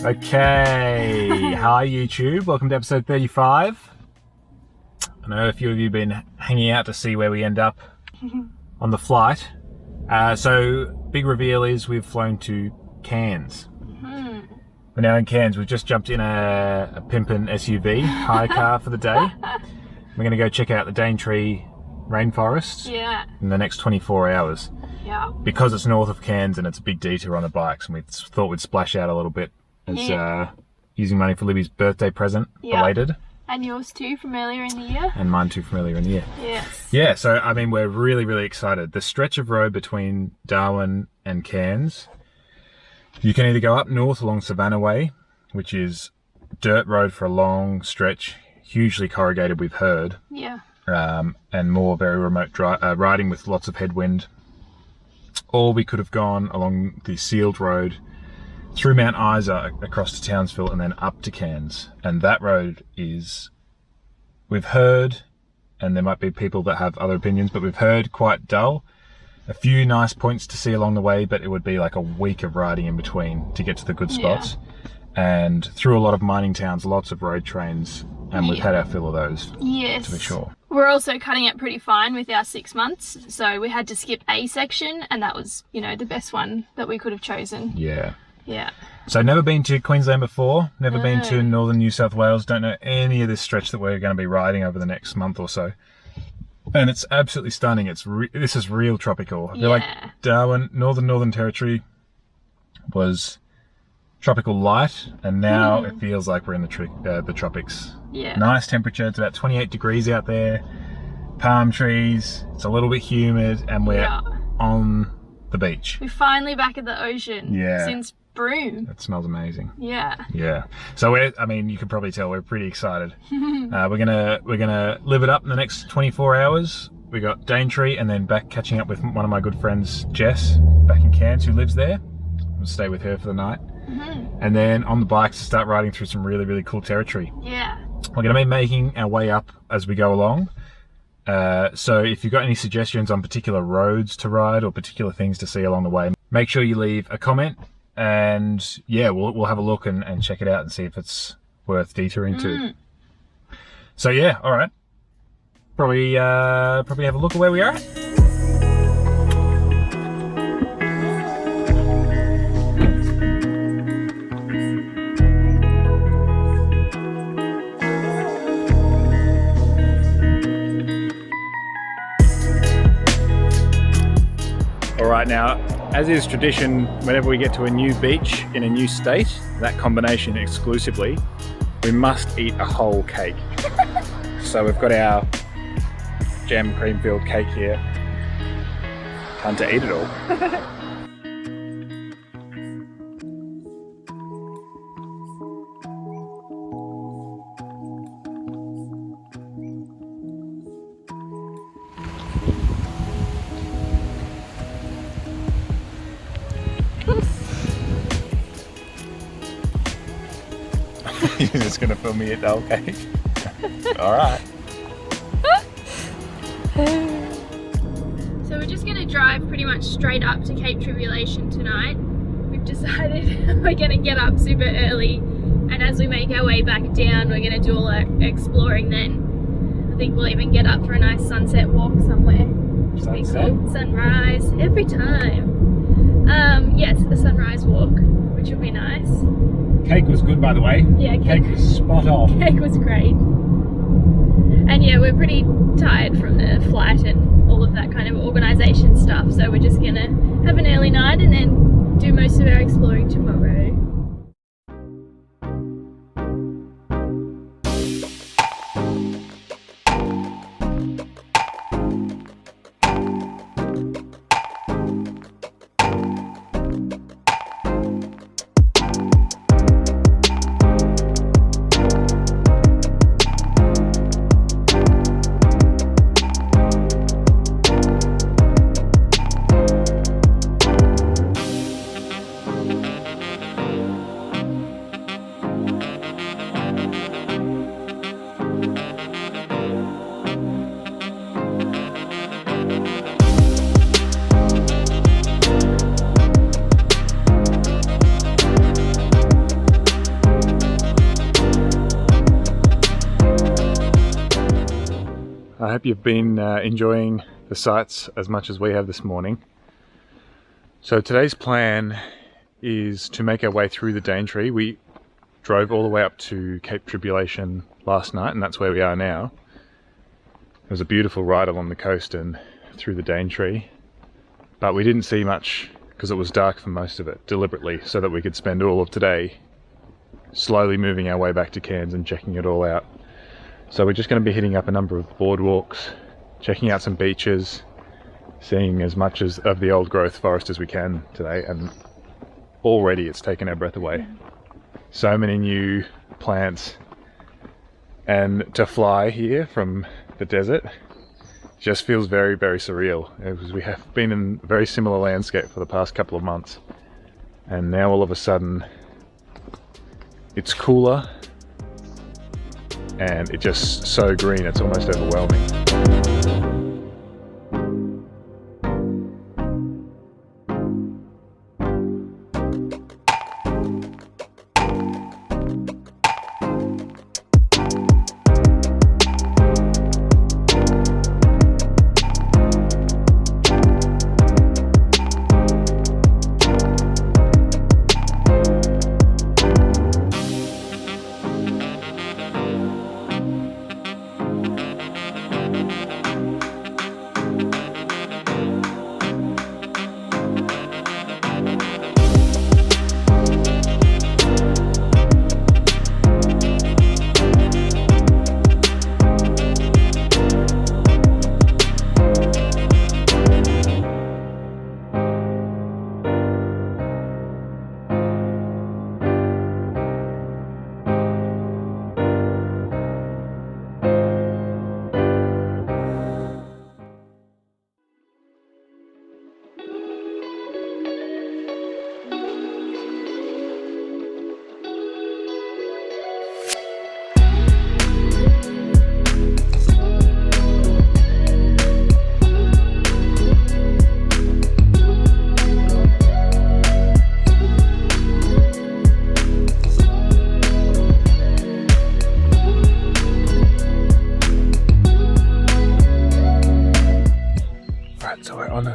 Okay, hi YouTube, welcome to episode 35. I know a few of you have been hanging out to see where we end up on the flight. So, big reveal is we've flown to Cairns. We're now in Cairns. We've just jumped in a pimpin' SUV, hire car for the day. We're going to go check out the Daintree rainforest in the next 24 hours. Yeah. Because it's north of Cairns and it's a big detour on the bikes, and we thought we'd splash out a little bit as using money for Libby's birthday present, belated. And yours too from earlier in the year. And mine too from earlier in the year. Yes. Yeah, so I mean, we're really excited. The stretch of road between Darwin and Cairns, you can either go up north along Savannah Way, which is dirt road for a long stretch, hugely corrugated, we've heard. Yeah. And more very remote riding with lots of headwind. Or we could have gone along the sealed road through Mount Isa across to Townsville and then up to Cairns. And that road is, we've heard, and there might be people that have other opinions, but we've heard quite dull. A few nice points to see along the way, but it would be like a week of riding in between to get to the good spots. And through a lot of mining towns, lots of road trains, and we've had our fill of those. Yes. To be sure. We're also cutting it pretty fine with our 6 months, so we had to skip a section, and that was, you know, the best one that we could have chosen. Yeah. Yeah. So never been to Queensland before, never been to northern New South Wales, don't know any of this stretch that we're going to be riding over the next month or so. And it's absolutely stunning. This is real tropical. I feel like Darwin, Northern Territory was tropical light, and now it feels like we're in the tropics. Yeah. Nice temperature. It's about 28 degrees out there. Palm trees. It's a little bit humid, and we're on the beach. We're finally back at the ocean. Yeah. Since Broome. It smells amazing. Yeah. Yeah. So I mean, you can probably tell we're pretty excited. We're gonna live it up in the next 24 hours. We got Daintree, and then back catching up with one of my good friends, Jess, back in Cairns, who lives there. We'll stay with her for the night. And then on the bikes to start riding through some really cool territory. Yeah. We're going to be making our way up as we go along. So if you've got any suggestions on particular roads to ride or particular things to see along the way, make sure you leave a comment, and yeah, we'll have a look and check it out and see if it's worth detouring to. So yeah, all right. Probably have a look at where we are. Right now, as is tradition, whenever we get to a new beach in a new state, that combination exclusively, we must eat a whole cake. So we've got our jam cream filled cake here. Time to eat it all. You're just gonna film me eat the whole cake? Alright. So we're just gonna drive pretty much straight up to Cape Tribulation tonight. We've decided we're gonna get up super early, and as we make our way back down, we're gonna do all our exploring then. I think we'll even get up for a nice sunset walk somewhere. Sunset? Cool. Sunrise, every time. Yes, a sunrise walk, which will be nice. Cake was good, by the way. Yeah, cake was spot on. Cake was great. And yeah, we're pretty tired from the flight and all of that kind of organisation stuff, so we're just gonna have an early night and then do most of our exploring tomorrow. I hope you've been enjoying the sights as much as we have this morning. So today's plan is to make our way through the Daintree. We drove all the way up to Cape Tribulation last night, and that's where we are now. It was a beautiful ride along the coast and through the Daintree, but we didn't see much because it was dark for most of it, deliberately, so that we could spend all of today slowly moving our way back to Cairns and checking it all out. So we're just going to be hitting up a number of boardwalks, checking out some beaches, seeing as much of the old growth forest as we can today, and already it's taken our breath away. So many new plants, and to fly here from the desert just feels very, very surreal. We have been in a very similar landscape for the past couple of months, and now all of a sudden it's cooler and it's just so green, it's almost overwhelming.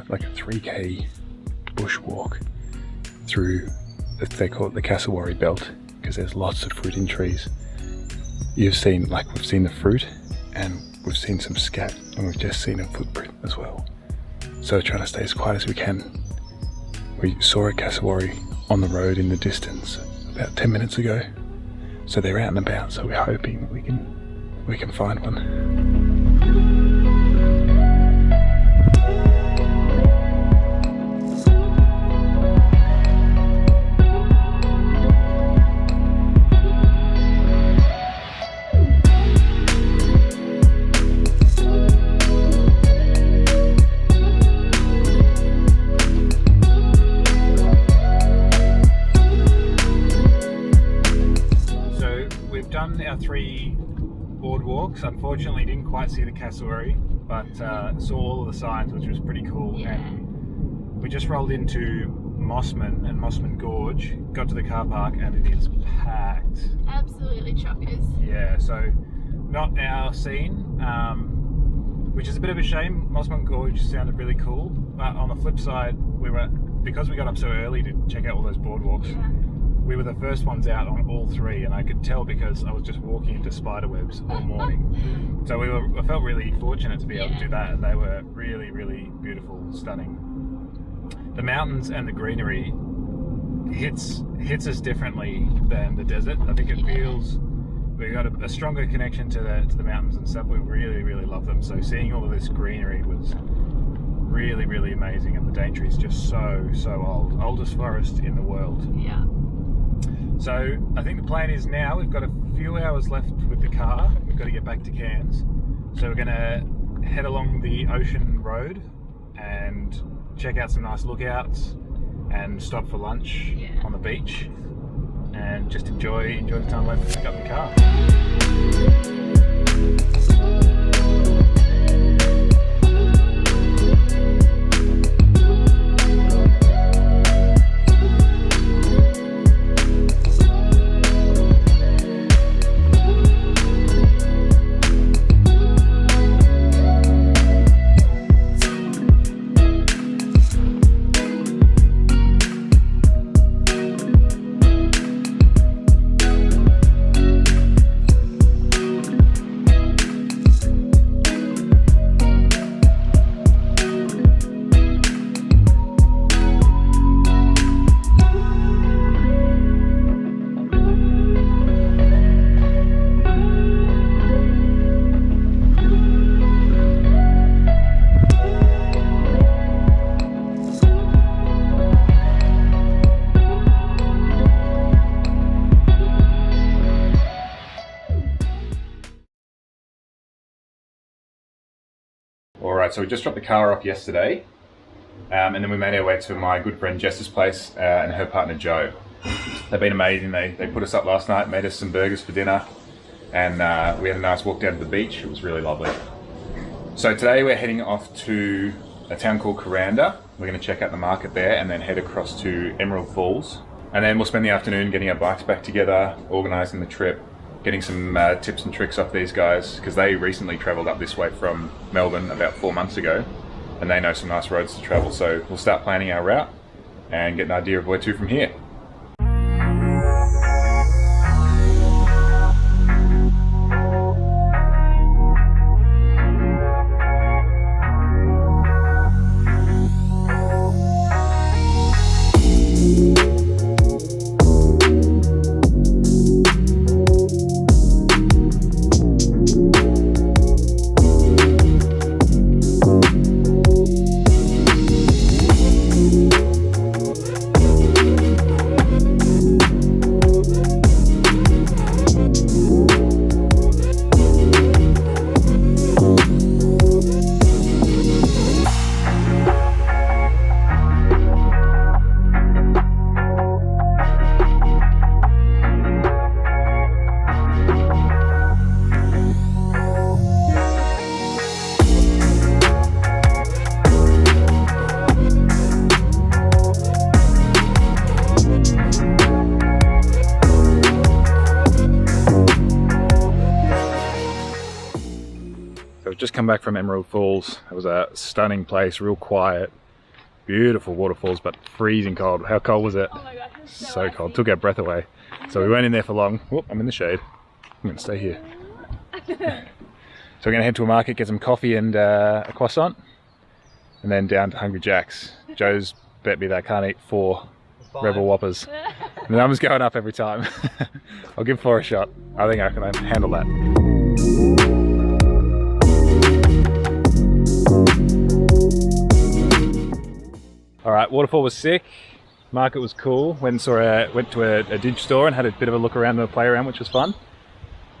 Like a 3k bushwalk through, they call it the Cassowary belt, because there's lots of fruiting trees. We've seen the fruit, and we've seen some scat, and we've just seen a footprint as well. So we're trying to stay as quiet as we can. We saw a cassowary on the road in the distance about 10 minutes ago, so they're out and about, so we're hoping we can find one. Our 3 boardwalks. Unfortunately didn't quite see the cassowary, but saw all of the signs, which was pretty cool. Yeah. And we just rolled into Mossman and Mossman Gorge, got to the car park, and it is packed. Absolutely chockers. Yeah, so not our scene, which is a bit of a shame. Mossman Gorge sounded really cool, but on the flip side, because we got up so early to check out all those boardwalks, Yeah. we were the first ones out on all 3, and I could tell because I was just walking into spiderwebs all morning. So I felt really fortunate to be able to do that, and they were really, really beautiful, stunning. The mountains and the greenery hits us differently than the desert. I think it feels we got a stronger connection to the mountains and stuff. We really, really love them. So seeing all of this greenery was really, really amazing, and the Daintree is just so oldest forest in the world. Yeah. So I think the plan is now we've got a few hours left with the car. We've got to get back to Cairns. So we're going to head along the ocean road and check out some nice lookouts and stop for lunch on the beach and just enjoy the time waiting to pick up the car. Alright, so we just dropped the car off yesterday, and then we made our way to my good friend Jess's place and her partner Joe. They've been amazing. They put us up last night, made us some burgers for dinner, and we had a nice walk down to the beach. It was really lovely. So today we're heading off to a town called Cairns. We're going to check out the market there and then head across to Emerald Falls. And then we'll spend the afternoon getting our bikes back together, organising the trip, getting some tips and tricks off these guys, because they recently travelled up this way from Melbourne about 4 months ago, and they know some nice roads to travel. So we'll start planning our route and get an idea of where to from here. Just come back from Emerald Falls. It was a stunning place, real quiet, beautiful waterfalls, but freezing cold. How cold was it? Oh my gosh, it was so cold. Took our breath away. So we weren't in there for long. Whoop, I'm in the shade. I'm going to stay here. So we're going to head to a market, get some coffee and a croissant, and then down to Hungry Jack's. Joe's bet me that I can't eat 4 Rebel Whoppers. And the numbers going up every time. I'll give 4 a shot. I think I can handle that. Alright, waterfall was sick, market was cool, went to a dig store and had a bit of a look around and a play around, which was fun.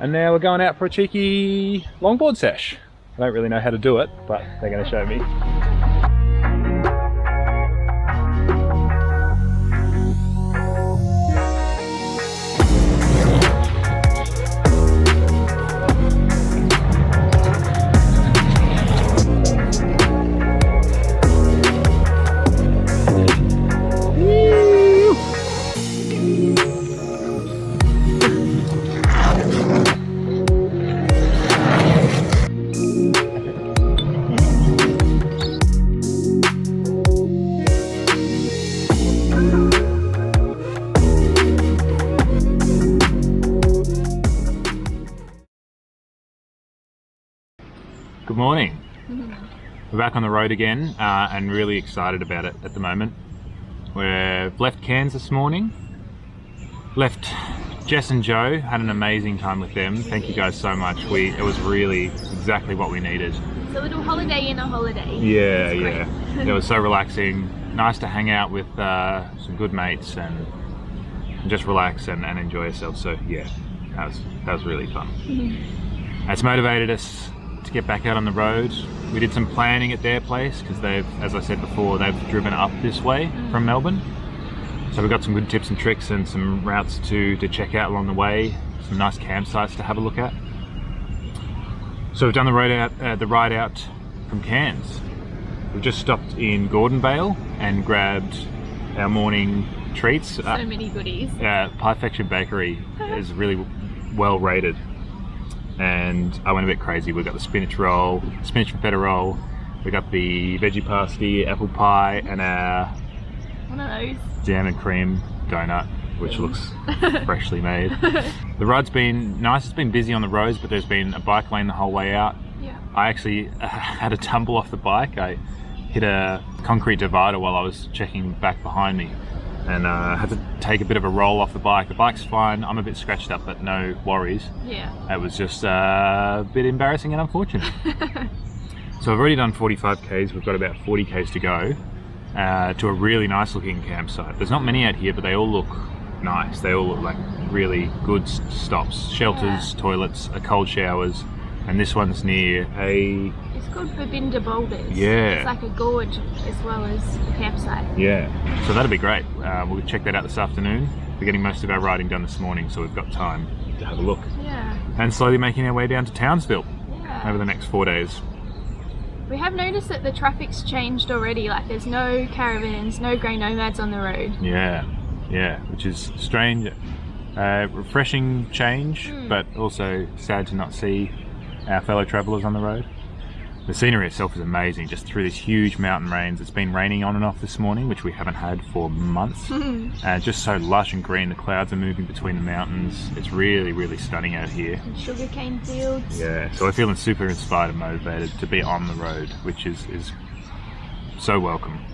And now we're going out for a cheeky longboard sesh. I don't really know how to do it, but they're going to show me. Good morning. We're back on the road again and really excited about it at the moment. We've left Cairns this morning, left Jess and Joe, had an amazing time with them. Thank you guys so much. It was really exactly what we needed. It's a little holiday in a holiday. Yeah. It was so relaxing. Nice to hang out with some good mates and just relax and enjoy yourself. So yeah, that was really fun. It's motivated us to get back out on the road. We did some planning at their place because they've, as I said before, they've driven up this way from Melbourne. So we've got some good tips and tricks and some routes to check out along the way, some nice campsites to have a look at. So we've done the ride out from Cairns. We've just stopped in Gordonvale and grabbed our morning treats. So many goodies. Perfection Bakery is really well rated. And I went a bit crazy. We got the spinach roll, spinach and feta roll. We got the veggie pasty, apple pie, and our one of those jam and cream donut, which looks freshly made. The ride's been nice. It's been busy on the roads, but there's been a bike lane the whole way out. Yeah. I actually had a tumble off the bike. I hit a concrete divider while I was checking back behind me, and had to take a bit of a roll off the bike. The bike's fine. I'm a bit scratched up, but no worries. Yeah. It was just a bit embarrassing and unfortunate. So I've already done 45 Ks. We've got about 40 Ks to go to a really nice looking campsite. There's not many out here, but they all look nice. They all look like really good stops. Shelters, toilets, cold showers, And this one's near a... It's called Babinda Boulders. Yeah. It's like a gorge as well as a campsite. Yeah. So that'll be great. We'll check that out this afternoon. We're getting most of our riding done this morning, so we've got time to have a look. Yeah. And slowly making our way down to Townsville over the Yeah. next 4 days. We have noticed that the traffic's changed already. Like there's no caravans, no grey nomads on the road. Yeah, yeah, which is strange. Refreshing change, but also sad to not see our fellow travellers on the road. The scenery itself is amazing, just through these huge mountain ranges. It's been raining on and off this morning, which we haven't had for months. Just so lush and green, the clouds are moving between the mountains. It's really, really stunning out here. And sugarcane fields. Yeah, so we're feeling super inspired and motivated to be on the road, which is so welcome.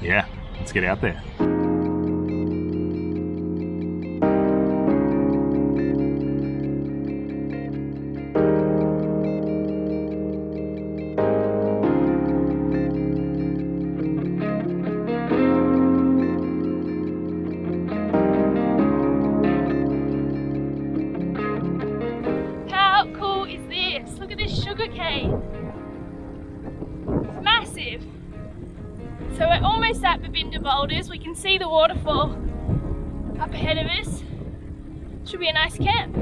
Yeah, let's get out there. How cool is this? Look at this sugarcane. It's massive. So we're almost at Babinda Boulders. We can see the waterfall up ahead of us. Should be a nice camp.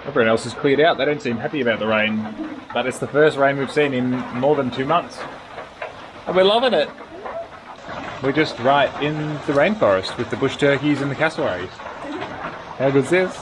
Everyone else is cleared out. They don't seem happy about the rain, but it's the first rain we've seen in more than 2 months. And we're loving it. We're just right in the rainforest with the bush turkeys and the cassowaries. How good's this?